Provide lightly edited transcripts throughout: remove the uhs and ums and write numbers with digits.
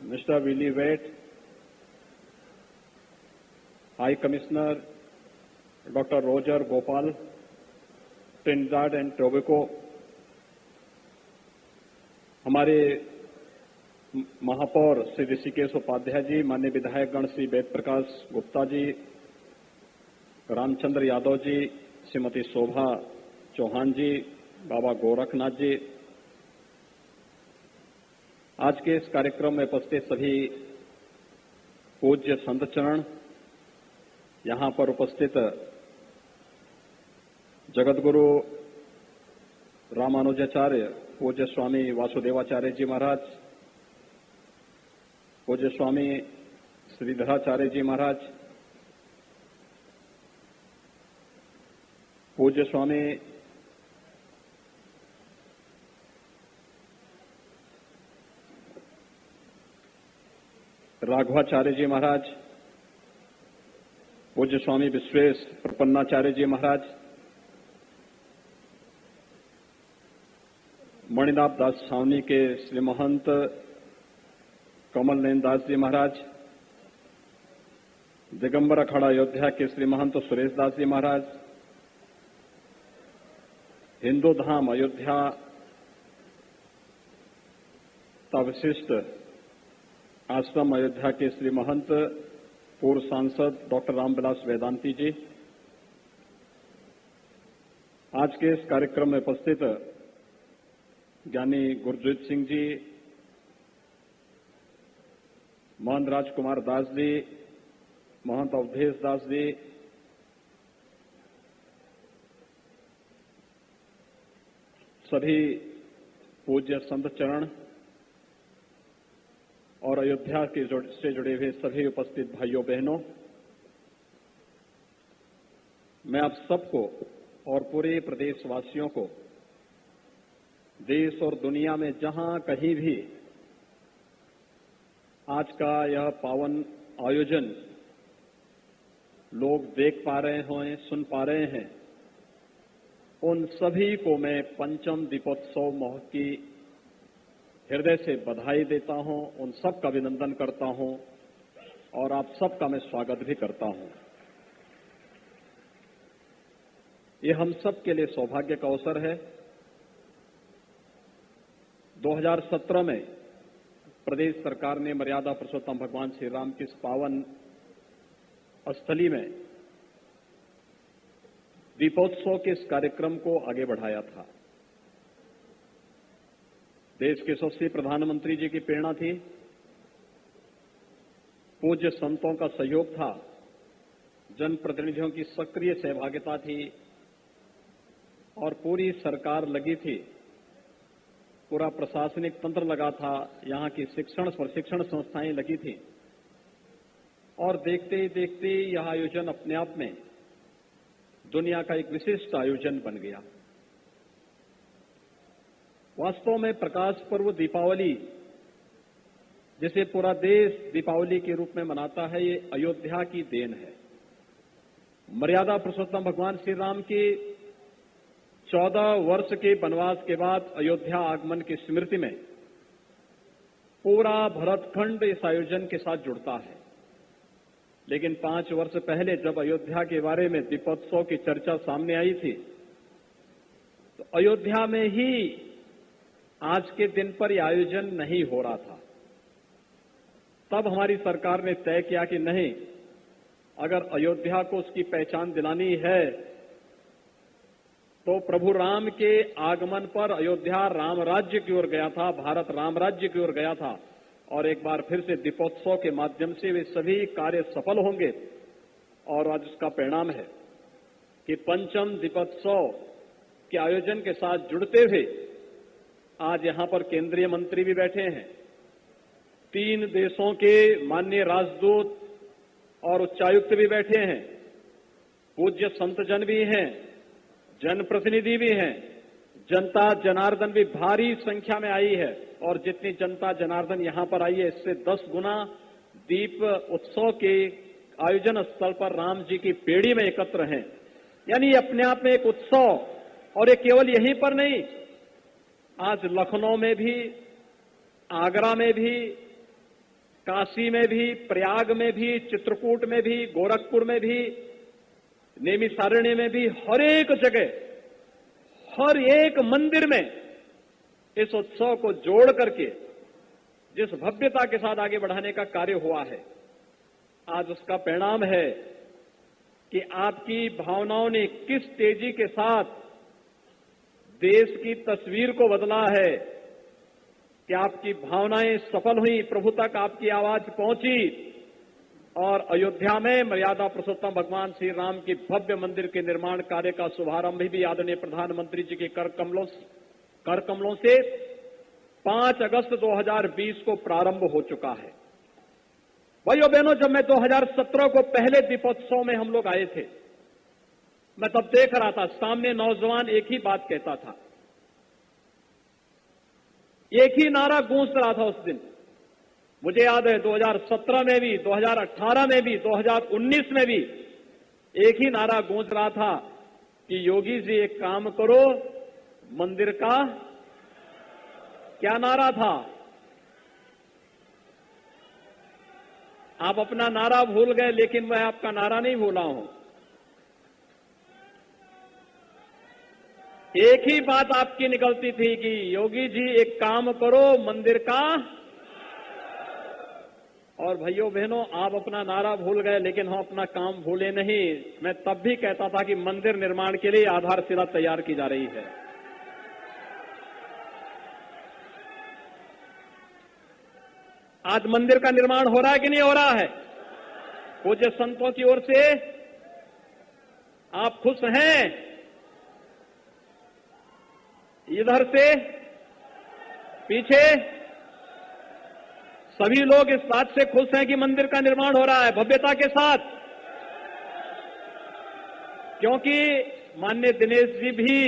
Mr. Willie Wade, High Commissioner Dr. Roger Gopal, Trinidad and Tobago, हमारे महापौर श्री ऋषिकेश उपाध्याय जी, माननीय विधायकगण श्री वेद प्रकाश गुप्ता जी, रामचंद्र यादव जी, श्रीमती शोभा चौहान जी, बाबा गोरखनाथ जी, आज के इस कार्यक्रम में उपस्थित सभी पूज्य संत चरण, यहां पर उपस्थित जगतगुरु रामानुजाचार्य पूज्य स्वामी वासुदेवाचार्य जी महाराज, पूज्य स्वामी श्रीधराचार्य जी महाराज, पूज्य स्वामी राघवाचार्य जी महाराज, पूज्य स्वामी विश्वेश प्रपन्नाचार्य जी महाराज, मणिनाथ दास छावनी के श्री महंत कमल नयन दास जी महाराज, दिगंबर अखाड़ा अयोध्या के श्री महंत सुरेश दास जी महाराज, हिंदू धाम अयोध्या का विशिष्ट आश्रम अयोध्या के श्री महंत पूर्व सांसद डॉक्टर रामविलास वेदांती जी, आज के इस कार्यक्रम में उपस्थित ज्ञानी गुरजीत सिंह जी, महंत राजकुमार दास जी, महंत अवधेश दास जी, सभी पूज्य संत चरण और अयोध्या से जुड़े हुए सभी उपस्थित भाइयों बहनों, मैं आप सबको और पूरे प्रदेशवासियों को देश और दुनिया में जहां कहीं भी आज का यह पावन आयोजन लोग देख पा रहे हों, सुन पा रहे हैं, उन सभी को मैं पंचम दीपोत्सव महोत्सव की हृदय से बधाई देता हूं, उन सब का अभिनंदन करता हूं और आप सबका मैं स्वागत भी करता हूं। ये हम सब के लिए सौभाग्य का अवसर है। 2017 में प्रदेश सरकार ने मर्यादा पुरुषोत्तम भगवान श्री राम की इस पावन स्थली में दीपोत्सव के इस कार्यक्रम को आगे बढ़ाया था। देश के यशस्वी प्रधानमंत्री जी की प्रेरणा थी, पूज्य संतों का सहयोग था, जनप्रतिनिधियों की सक्रिय सहभागिता थी और पूरी सरकार लगी थी, पूरा प्रशासनिक तंत्र लगा था, यहां की शिक्षण प्रशिक्षण संस्थाएं लगी थी और देखते ही देखते यह आयोजन अपने आप में दुनिया का एक विशिष्ट आयोजन बन गया। वास्तव में प्रकाश पर्व दीपावली, जिसे पूरा देश दीपावली के रूप में मनाता है, ये अयोध्या की देन है। मर्यादा पुरुषोत्तम भगवान श्री राम के 14 वर्ष के वनवास के बाद अयोध्या आगमन की स्मृति में पूरा भरतखंड इस आयोजन के साथ जुड़ता है। लेकिन 5 वर्ष पहले जब अयोध्या के बारे में दीपोत्सव की चर्चा सामने आई थी, तो अयोध्या में ही आज के दिन पर यह आयोजन नहीं हो रहा था। तब हमारी सरकार ने तय किया कि नहीं, अगर अयोध्या को उसकी पहचान दिलानी है तो प्रभु राम के आगमन पर अयोध्या राम राज्य की ओर गया था, भारत राम राज्य की ओर गया था और एक बार फिर से दीपोत्सव के माध्यम से वे सभी कार्य सफल होंगे। और आज उसका परिणाम है कि पंचम दीपोत्सव के आयोजन के साथ जुड़ते हुए आज यहां पर केंद्रीय मंत्री भी बैठे हैं, 3 देशों के माननीय राजदूत और उच्चायुक्त भी बैठे हैं, पूज्य संतजन भी हैं, जनप्रतिनिधि भी हैं, जनता जनार्दन भी भारी संख्या में आई है और जितनी जनता जनार्दन यहां पर आई है, इससे 10 गुना दीप उत्सव के आयोजन स्थल पर राम जी की पेड़ी में एकत्र हैं। यानी अपने आप में एक उत्सव। और ये केवल यहीं पर नहीं, आज लखनऊ में भी, आगरा में भी, काशी में भी, प्रयाग में भी, चित्रकूट में भी, गोरखपुर में भी, नैमिषारण्य में भी, हर एक जगह, हर एक मंदिर में इस उत्सव को जोड़ करके जिस भव्यता के साथ आगे बढ़ाने का कार्य हुआ है, आज उसका परिणाम है कि आपकी भावनाओं ने किस तेजी के साथ देश की तस्वीर को बदला है, कि आपकी भावनाएं सफल हुई, प्रभु तक आपकी आवाज पहुंची और अयोध्या में मर्यादा पुरुषोत्तम भगवान श्री राम की भव्य मंदिर के निर्माण कार्य का शुभारंभ भी आदरणीय प्रधानमंत्री जी के कर कमलों से 5 अगस्त 2020 को प्रारंभ हो चुका है। भाइयों बहनों, जब मैं 2017 को पहले दीपोत्सव में हम लोग आए थे, मैं तब देख रहा था सामने नौजवान एक ही बात कहता था, एक ही नारा गूंज रहा था उस दिन। मुझे याद है 2017 में भी, 2018 में भी, 2019 में भी एक ही नारा गूंज रहा था कि योगी जी एक काम करो, मंदिर का क्या नारा था? आप अपना नारा भूल गए, लेकिन मैं आपका नारा नहीं भूला हूं। एक ही बात आपकी निकलती थी कि योगी जी एक काम करो, मंदिर का। और भाइयों बहनों, आप अपना नारा भूल गए, लेकिन हम अपना काम भूले नहीं। मैं तब भी कहता था कि मंदिर निर्माण के लिए आधारशिला तैयार की जा रही है। आज मंदिर का निर्माण हो रहा है कि नहीं हो रहा है? पूज्य संतों की ओर से आप खुश हैं? इधर से पीछे सभी लोग इस बात से खुश हैं कि मंदिर का निर्माण हो रहा है भव्यता के साथ, क्योंकि माननीय दिनेश जी भी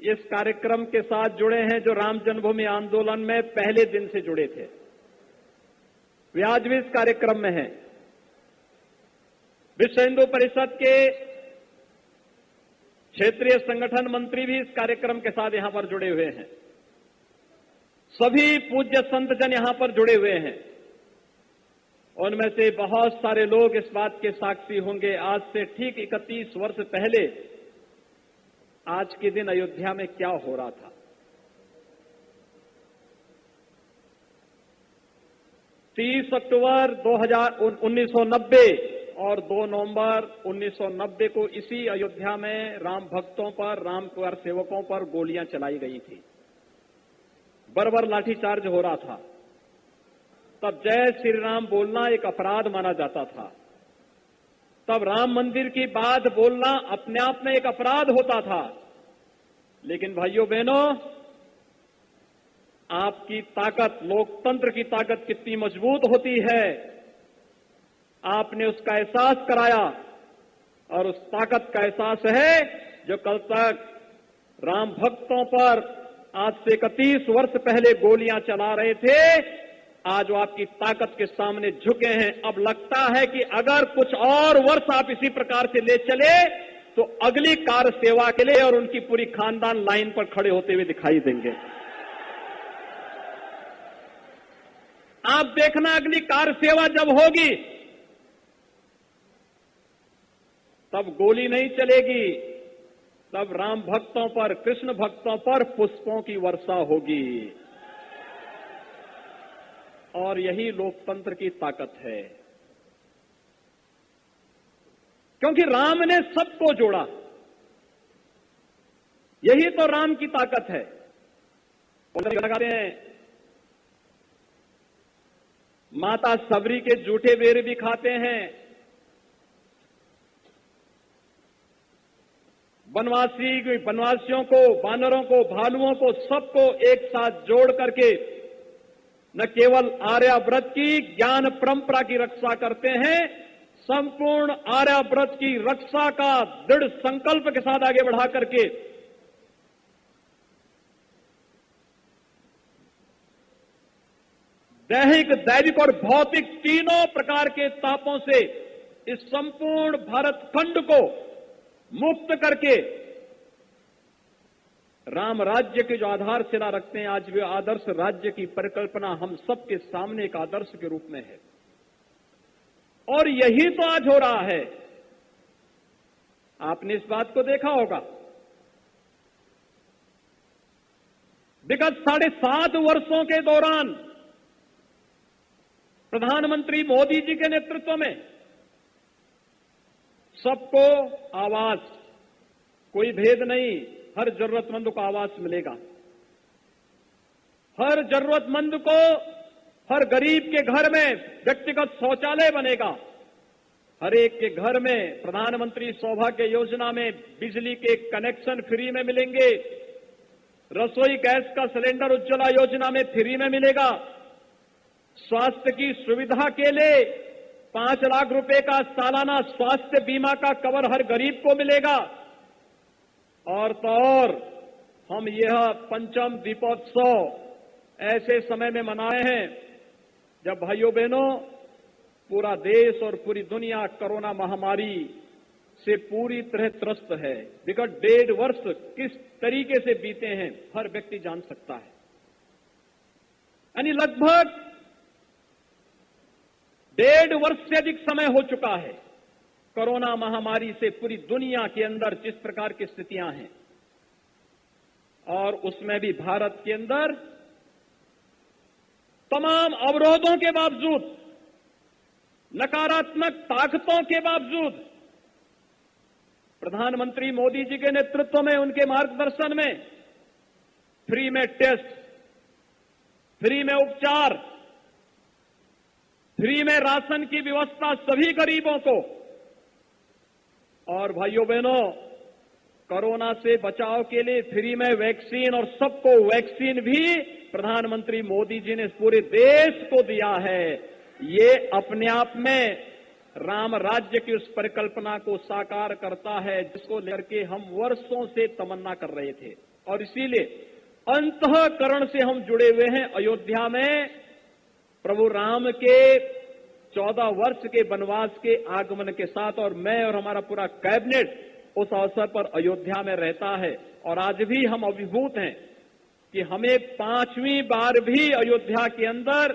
इस कार्यक्रम के साथ जुड़े हैं, जो राम जन्मभूमि आंदोलन में पहले दिन से जुड़े थे। वे आज भी इस कार्यक्रम में हैं। विश्व हिंदू परिषद के क्षेत्रीय संगठन मंत्री भी इस कार्यक्रम के साथ यहां पर जुड़े हुए हैं। सभी पूज्य संत जन यहां पर जुड़े हुए हैं। उनमें से बहुत सारे लोग इस बात के साक्षी होंगे, आज से ठीक 31 वर्ष पहले आज के दिन अयोध्या में क्या हो रहा था। 30 अक्टूबर 1990 और 2 नवंबर 1990 को इसी अयोध्या में राम भक्तों पर, राम कार सेवकों पर गोलियां चलाई गई थी। बर्बर लाठीचार्ज हो रहा था। तब जय श्री राम बोलना एक अपराध माना जाता था। तब राम मंदिर की बात बोलना अपने आप में एक अपराध होता था। लेकिन भाइयों बहनों, आपकी ताकत, लोकतंत्र की ताकत कितनी मजबूत होती है, आपने उसका एहसास कराया। और उस ताकत का एहसास है जो कल तक राम भक्तों पर आज से 31 वर्ष पहले गोलियां चला रहे थे, आज वो आपकी ताकत के सामने झुके हैं। अब लगता है कि अगर कुछ और वर्ष आप इसी प्रकार से ले चले तो अगली कार सेवा के लिए और उनकी पूरी खानदान लाइन पर खड़े होते हुए दिखाई देंगे। आप देखना, अगली कार सेवा जब होगी तब गोली नहीं चलेगी, तब राम भक्तों पर, कृष्ण भक्तों पर पुष्पों की वर्षा होगी। और यही लोकतंत्र की ताकत है, क्योंकि राम ने सबको जोड़ा। यही तो राम की ताकत है। लगाते हैं माता सबरी के जूठे बेर भी खाते हैं, वनवासियों को, बानरों को, भालुओं को, सबको एक साथ जोड़ करके न केवल आर्याव्रत की ज्ञान परंपरा की रक्षा करते हैं, संपूर्ण आर्याव्रत की रक्षा का दृढ़ संकल्प के साथ आगे बढ़ा करके दैहिक, दैविक और भौतिक तीनों प्रकार के तापों से इस संपूर्ण भारत खंड को मुक्त करके राम राज्य की जो आधारशिला रखते हैं, आज वे आदर्श राज्य की परिकल्पना हम सबके सामने एक आदर्श के रूप में है। और यही तो आज हो रहा है। आपने इस बात को देखा होगा, विगत 7.5 वर्षों के दौरान प्रधानमंत्री मोदी जी के नेतृत्व में सबको आवास, कोई भेद नहीं, हर जरूरतमंद को आवास मिलेगा। हर जरूरतमंद को, हर गरीब के घर में व्यक्तिगत शौचालय बनेगा। हर एक के घर में प्रधानमंत्री सौभाग्य योजना में बिजली के कनेक्शन फ्री में मिलेंगे। रसोई गैस का सिलेंडर उज्ज्वला योजना में फ्री में मिलेगा। स्वास्थ्य की सुविधा के लिए 5 लाख रुपए का सालाना स्वास्थ्य बीमा का कवर हर गरीब को मिलेगा। और तो और हम यह पंचम दीपोत्सव ऐसे समय में मनाए हैं जब भाइयों बहनों पूरा देश और पूरी दुनिया कोरोना महामारी से पूरी तरह त्रस्त है। विगत 1.5 वर्ष किस तरीके से बीते हैं हर व्यक्ति जान सकता है। यानी लगभग 1.5 वर्ष से अधिक समय हो चुका है कोरोना महामारी से पूरी दुनिया के अंदर जिस प्रकार की स्थितियां हैं, और उसमें भी भारत के अंदर तमाम अवरोधों के बावजूद, नकारात्मक ताकतों के बावजूद प्रधानमंत्री मोदी जी के नेतृत्व में, उनके मार्गदर्शन में फ्री में टेस्ट, फ्री में उपचार, फ्री में राशन की व्यवस्था सभी गरीबों को, और भाइयों बहनों कोरोना से बचाव के लिए फ्री में वैक्सीन, और सबको वैक्सीन भी प्रधानमंत्री मोदी जी ने पूरे देश को दिया है। ये अपने आप में राम राज्य की उस परिकल्पना को साकार करता है जिसको लेकर के हम वर्षों से तमन्ना कर रहे थे। और इसीलिए अंतःकरण से हम जुड़े हुए हैं। अयोध्या में प्रभु राम के 14 वर्ष के वनवास के आगमन के साथ, और मैं और हमारा पूरा कैबिनेट उस अवसर पर अयोध्या में रहता है। और आज भी हम अभिभूत हैं कि हमें 5वीं बार भी अयोध्या के अंदर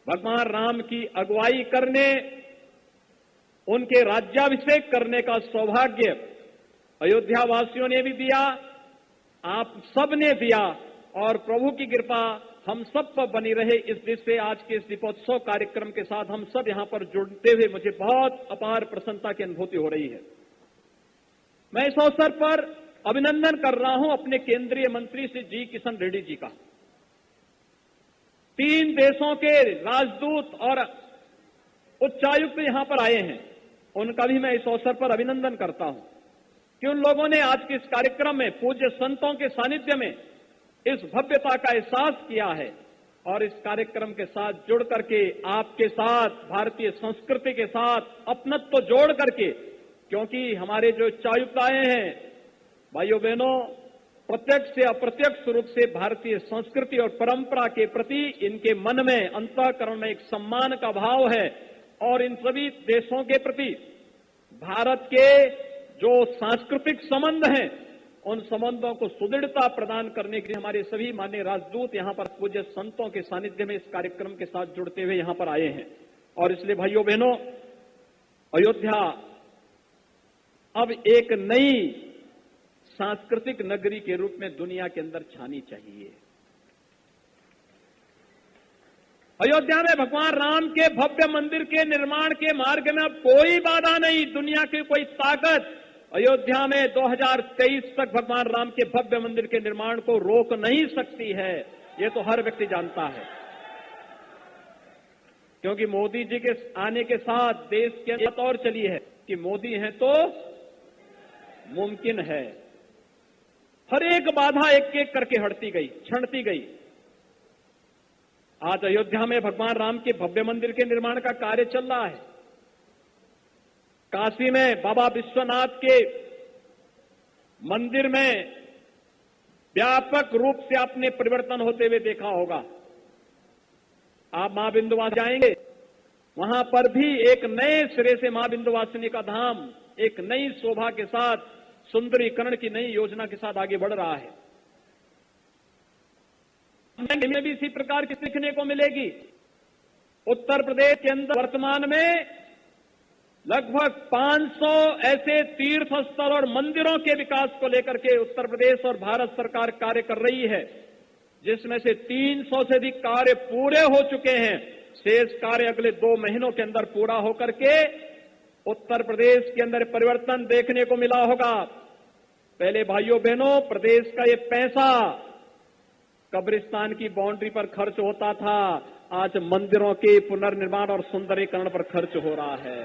भगवान राम की अगुवाई करने, उनके राज्याभिषेक करने का सौभाग्य अयोध्या वासियों ने भी दिया, आप सब ने दिया, और प्रभु की कृपा हम सब पर बनी रहे। इस दृष्टि से आज के इस दीपोत्सव कार्यक्रम के साथ हम सब यहां पर जुड़ते हुए मुझे बहुत अपार प्रसन्नता की अनुभूति हो रही है। मैं इस अवसर पर अभिनंदन कर रहा हूं अपने केंद्रीय मंत्री श्री जी किशन रेड्डी जी का। 3 देशों के राजदूत और उच्चायुक्त यहां पर आए हैं, उनका भी मैं इस अवसर पर अभिनंदन करता हूं कि उन लोगों ने आज के इस कार्यक्रम में पूज्य संतों के सानिध्य में इस भव्यता का एहसास किया है, और इस कार्यक्रम के साथ जुड़ करके आपके साथ भारतीय संस्कृति के साथ अपनत्व जोड़ करके, क्योंकि हमारे जो उच्चायुक्त आए हैं भाइयों बहनों, प्रत्यक्ष या अप्रत्यक्ष रूप से भारतीय संस्कृति और परंपरा के प्रति इनके मन में, अंतःकरण में एक सम्मान का भाव है। और इन सभी देशों के प्रति भारत के जो सांस्कृतिक संबंध हैं, उन संबंधों को सुदृढ़ता प्रदान करने के लिए हमारे सभी माननीय राजदूत यहां पर पूज्य संतों के सानिध्य में इस कार्यक्रम के साथ जुड़ते हुए यहां पर आए हैं। और इसलिए भाइयों बहनों, अयोध्या अब एक नई सांस्कृतिक नगरी के रूप में दुनिया के अंदर छानी चाहिए। अयोध्या में भगवान राम के भव्य मंदिर के निर्माण के मार्ग में अब कोई बाधा नहीं, दुनिया की कोई ताकत अयोध्या में 2023 तक भगवान राम के भव्य मंदिर के निर्माण को रोक नहीं सकती है। ये तो हर व्यक्ति जानता है, क्योंकि मोदी जी के आने के साथ देश की बात और चली है कि मोदी हैं तो मुमकिन है। हर एक बाधा एक एक करके हटती गई, छंटती गई। आज अयोध्या में भगवान राम के भव्य मंदिर के निर्माण का कार्य चल रहा है। काशी में बाबा विश्वनाथ के मंदिर में व्यापक रूप से आपने परिवर्तन होते हुए देखा होगा। आप मां विंध्यवासिनी जाएंगे, वहां पर भी एक नए सिरे से मां विंध्यवासिनी का धाम एक नई शोभा के साथ, सुंदरीकरण की नई योजना के साथ आगे बढ़ रहा है। में भी इसी प्रकार की सीखने को मिलेगी। उत्तर प्रदेश के अंदर वर्तमान में लगभग 500 ऐसे तीर्थ स्थल और मंदिरों के विकास को लेकर के उत्तर प्रदेश और भारत सरकार कार्य कर रही है, जिसमें से 300 से अधिक कार्य पूरे हो चुके हैं। शेष कार्य अगले 2 महीनों के अंदर पूरा होकर के उत्तर प्रदेश के अंदर परिवर्तन देखने को मिला होगा। पहले भाइयों बहनों, प्रदेश का ये पैसा कब्रिस्तान की बाउंड्री पर खर्च होता था, आज मंदिरों के पुनर्निर्माण और सुंदरीकरण पर खर्च हो रहा है।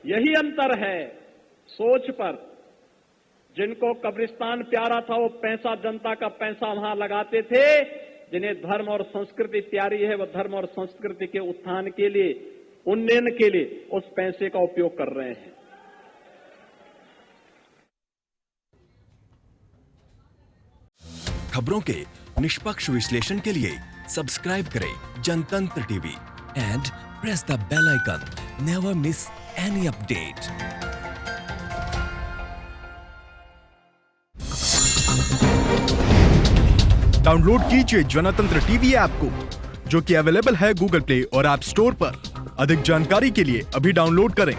यही अंतर है सोच पर। जिनको कब्रिस्तान प्यारा था वो पैसा, जनता का पैसा वहां लगाते थे। जिन्हें धर्म और संस्कृति प्यारी है वो धर्म और संस्कृति के उत्थान के लिए, उन्नयन के लिए उस पैसे का उपयोग कर रहे हैं। खबरों के निष्पक्ष विश्लेषण के लिए सब्सक्राइब करें Jantantra TV and press the bell icon. Never miss any update. Download कीजिए जनतंत्र टीवी ऐप को, जो कि अवेलेबल है गूगल प्ले और ऐप स्टोर पर। अधिक जानकारी के लिए अभी डाउनलोड करें।